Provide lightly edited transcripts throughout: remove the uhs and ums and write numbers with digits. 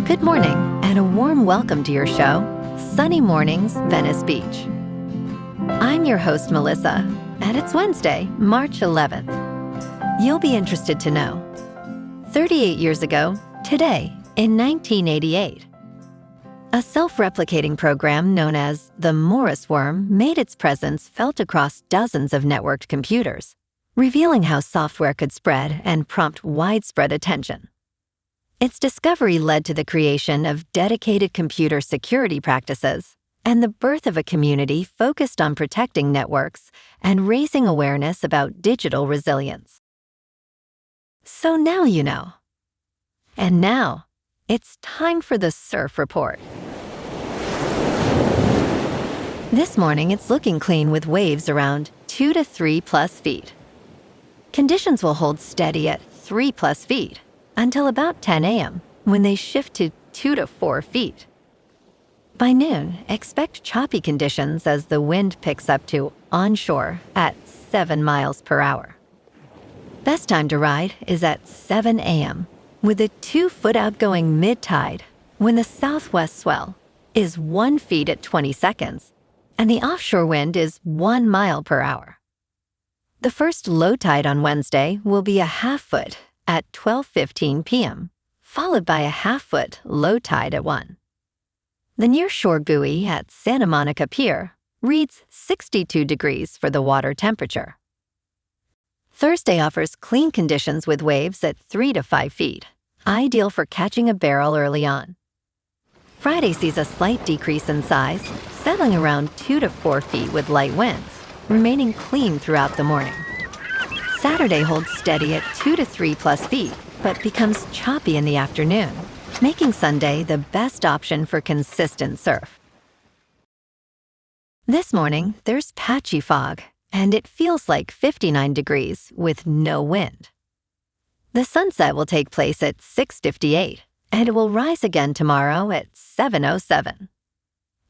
Good morning, and a warm welcome to your show, Sunny Mornings, Venice Beach. I'm your host, Melissa, and it's Wednesday, March 11th. You'll be interested to know. 38 years ago, today, in 1988, a self-replicating program known as the Morris worm made its presence felt across dozens of networked computers, revealing how software could spread and prompt widespread attention. Its discovery led to the creation of dedicated computer security practices and the birth of a community focused on protecting networks and raising awareness about digital resilience. So now you know. And now, it's time for the Surf Report. This morning, it's looking clean with waves around 2 to 3 plus feet. Conditions will hold steady at 3 plus feet until about 10 a.m., when they shift to 2 to 4 feet. By noon, expect choppy conditions as the wind picks up to onshore at 7 miles per hour. Best time to ride is at 7 a.m., with a 2-foot outgoing mid-tide when the southwest swell is 1 foot at 20 seconds, and the offshore wind is 1 mile per hour. The first low tide on Wednesday will be a half-foot at 12:15 p.m., followed by a half-foot low tide at 1. The nearshore buoy at Santa Monica Pier reads 62 degrees for the water temperature. Thursday offers clean conditions with waves at 3 to 5 feet, ideal for catching a barrel early on. Friday sees a slight decrease in size, settling around 2 to 4 feet with light winds, remaining clean throughout the morning. Saturday holds steady at 2 to 3 plus feet, but becomes choppy in the afternoon, making Sunday the best option for consistent surf. This morning, there's patchy fog, and it feels like 59 degrees with no wind. The sunset will take place at 6:58, and it will rise again tomorrow at 7:07.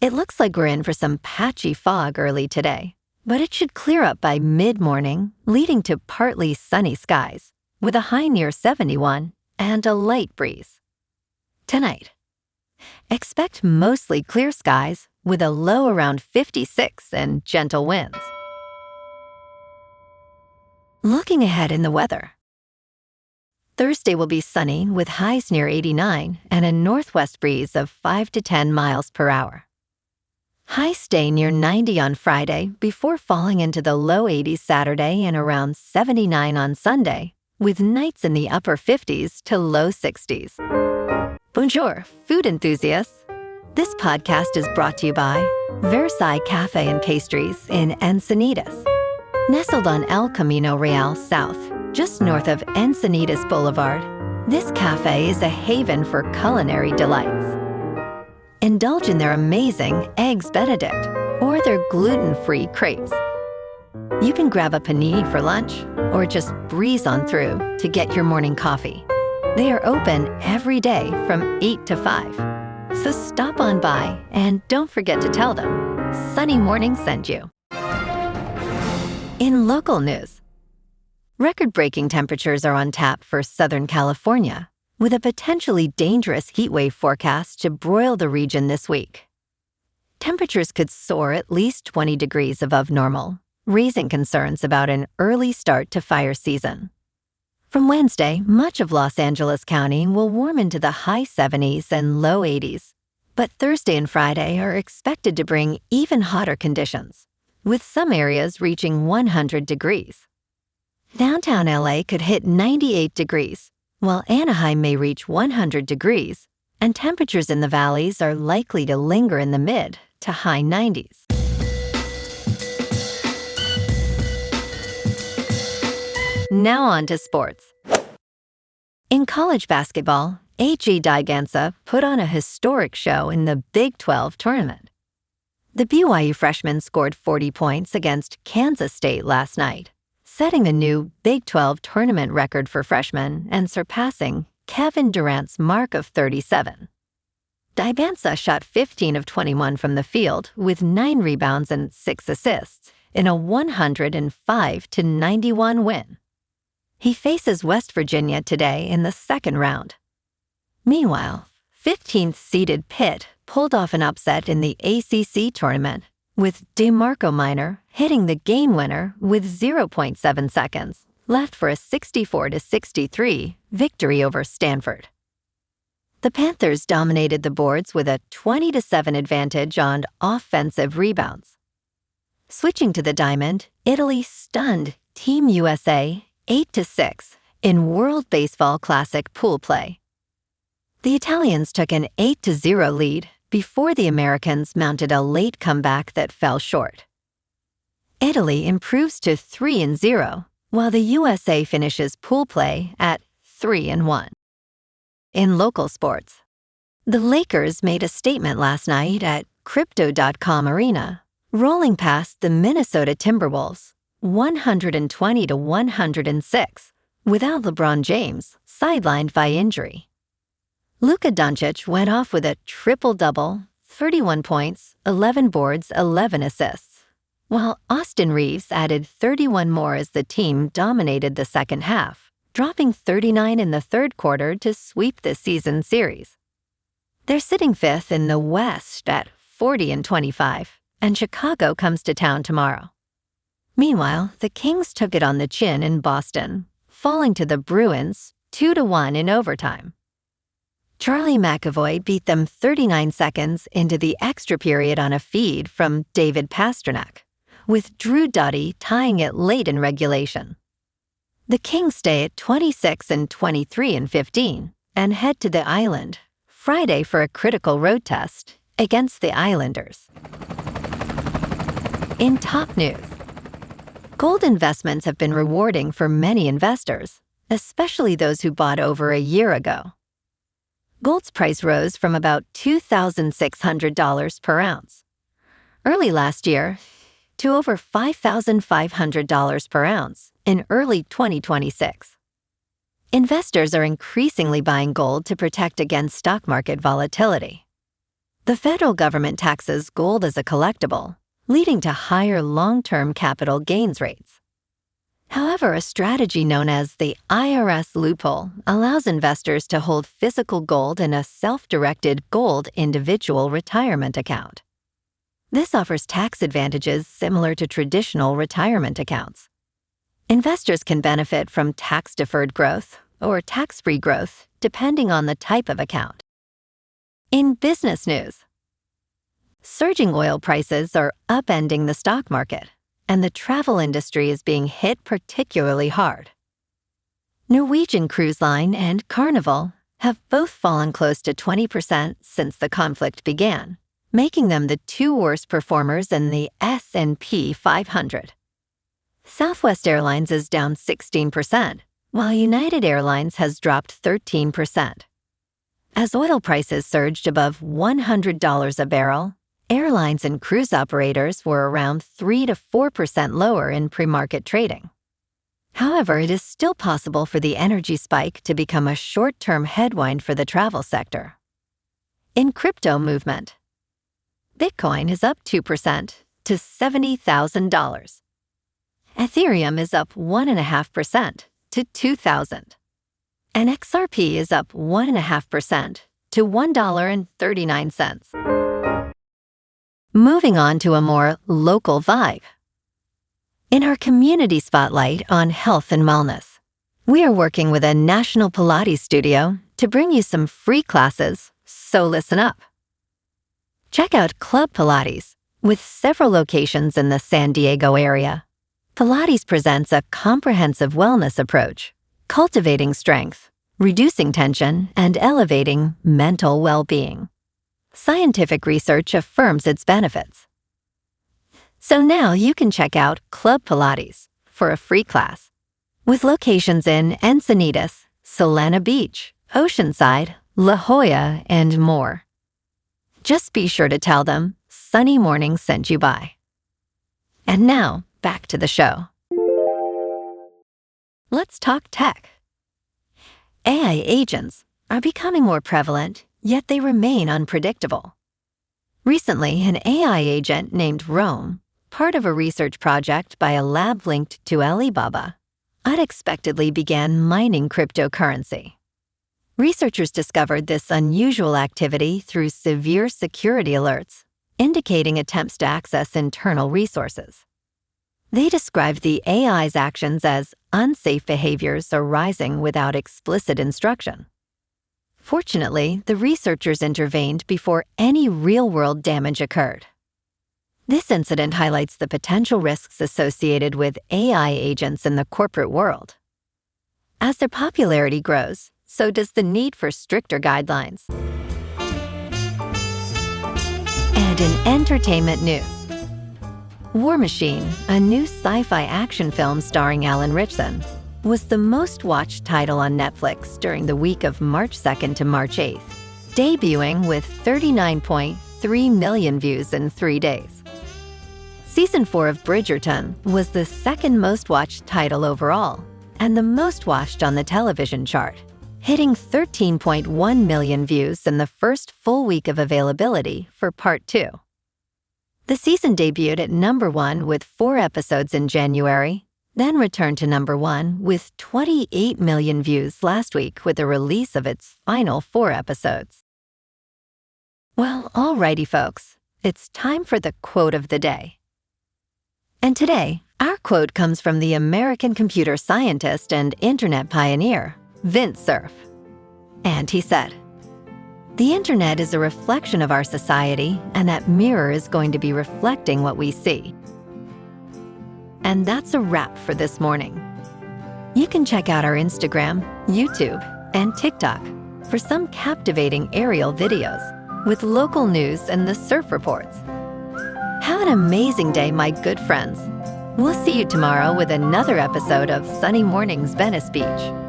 It looks like we're in for some patchy fog early today, but it should clear up by mid-morning, leading to partly sunny skies, with a high near 71 and a light breeze. Tonight, expect mostly clear skies with a low around 56 and gentle winds. Looking ahead in the weather. Thursday will be sunny with highs near 89 and a northwest breeze of 5 to 10 miles per hour. Highs stay near 90 on Friday before falling into the low 80s Saturday and around 79 on Sunday, with nights in the upper 50s to low 60s. Bonjour, food enthusiasts. This podcast is brought to you by Versailles Cafe and Pastries in Encinitas. Nestled on El Camino Real South, just north of Encinitas Boulevard, this cafe is a haven for culinary delights. Indulge in their amazing Eggs Benedict or their gluten-free crepes. You can grab a panini for lunch or just breeze on through to get your morning coffee. They are open every day from 8 to 5. So stop on by and don't forget to tell them Sunny Morning sent you. In local news, record-breaking temperatures are on tap for Southern California, with a potentially dangerous heat wave forecast to broil the region this week. Temperatures could soar at least 20 degrees above normal, raising concerns about an early start to fire season. From Wednesday, much of Los Angeles County will warm into the high 70s and low 80s, but Thursday and Friday are expected to bring even hotter conditions, with some areas reaching 100 degrees. Downtown LA could hit 98 degrees, while Anaheim may reach 100 degrees, and temperatures in the valleys are likely to linger in the mid to high 90s. Now on to sports. In college basketball, A.J. Digansa put on a historic show in the Big 12 tournament. The BYU freshman scored 40 points against Kansas State last night, setting the new Big 12 tournament record for freshmen and surpassing Kevin Durant's mark of 37. Digansa shot 15 of 21 from the field with 9 rebounds and 6 assists in a 105-91 win. He faces West Virginia today in the second round. Meanwhile, 15th-seeded Pitt pulled off an upset in the ACC tournament, with DeMarco Minor hitting the game winner with 0.7 seconds left for a 64-63 victory over Stanford. The Panthers dominated the boards with a 20-7 advantage on offensive rebounds. Switching to the diamond, Italy stunned Team USA 8-6 in World Baseball Classic pool play. The Italians took an 8-0 lead before the Americans mounted a late comeback that fell short. Italy improves to 3-0, while the USA finishes pool play at 3-1. In local sports, the Lakers made a statement last night at Crypto.com Arena, rolling past the Minnesota Timberwolves 120-106 without LeBron James sidelined by injury. Luka Doncic went off with a triple-double, 31 points, 11 boards, 11 assists, while Austin Reaves added 31 more as the team dominated the second half, dropping 39 in the third quarter to sweep the season series. They're sitting fifth in the West at 40-25, and Chicago comes to town tomorrow. Meanwhile, the Kings took it on the chin in Boston, falling to the Bruins 2-1 in overtime. Charlie McAvoy beat them 39 seconds into the extra period on a feed from David Pastrnak, with Drew Doughty tying it late in regulation. The Kings stay at 26-23-15 and head to the island Friday for a critical road test against the Islanders. In top news, gold investments have been rewarding for many investors, especially those who bought over a year ago. Gold's price rose from about $2,600 per ounce early last year to over $5,500 per ounce in early 2026. Investors are increasingly buying gold to protect against stock market volatility. The federal government taxes gold as a collectible, leading to higher long-term capital gains rates. However, a strategy known as the IRS loophole allows investors to hold physical gold in a self-directed gold individual retirement account. This offers tax advantages similar to traditional retirement accounts. Investors can benefit from tax-deferred growth or tax-free growth, depending on the type of account. In business news, surging oil prices are upending the stock market, and the travel industry is being hit particularly hard. Norwegian Cruise Line and Carnival have both fallen close to 20% since the conflict began, making them the two worst performers in the S&P 500. Southwest Airlines is down 16%, while United Airlines has dropped 13%. As oil prices surged above $100 a barrel, airlines and cruise operators were around 3 to 4% lower in pre-market trading. However, it is still possible for the energy spike to become a short-term headwind for the travel sector. In crypto movement, Bitcoin is up 2% to $70,000. Ethereum is up 1.5% to $2,000. And XRP is up 1.5% to $1.39. Moving on to a more local vibe. In our community spotlight on health and wellness, we are working with a national Pilates studio to bring you some free classes, so listen up. Check out Club Pilates, with several locations in the San Diego area. Pilates presents a comprehensive wellness approach, cultivating strength, reducing tension, and elevating mental well-being. Scientific research affirms its benefits. So now you can check out Club Pilates for a free class, with locations in Encinitas, Solana Beach, Oceanside, La Jolla, and more. Just be sure to tell them Sunny Morning sent you by. And now, back to the show. Let's talk tech. AI agents are becoming more prevalent, yet they remain unpredictable. Recently, an AI agent named Rome, part of a research project by a lab linked to Alibaba, unexpectedly began mining cryptocurrency. Researchers discovered this unusual activity through severe security alerts, indicating attempts to access internal resources. They described the AI's actions as unsafe behaviors arising without explicit instruction. Fortunately, the researchers intervened before any real-world damage occurred. This incident highlights the potential risks associated with AI agents in the corporate world. As their popularity grows, so does the need for stricter guidelines. And in entertainment news, War Machine, a new sci-fi action film starring Alan Ritchson, was the most-watched title on Netflix during the week of March 2nd to March 8th, debuting with 39.3 million views in 3 days. Season 4 of Bridgerton was the second most-watched title overall, and the most-watched on the television chart, hitting 13.1 million views in the first full week of availability for Part 2. The season debuted at number 1 with 4 episodes in January, then returned to number 1 with 28 million views last week with the release of its final 4 episodes. Well, alrighty folks, it's time for the quote of the day. And today, our quote comes from the American computer scientist and internet pioneer, Vint Cerf. And he said, "The internet is a reflection of our society, and that mirror is going to be reflecting what we see." And that's a wrap for this morning. You can check out our Instagram, YouTube, and TikTok for some captivating aerial videos with local news and the surf reports. Have an amazing day, my good friends. We'll see you tomorrow with another episode of Sunny Mornings Venice Beach.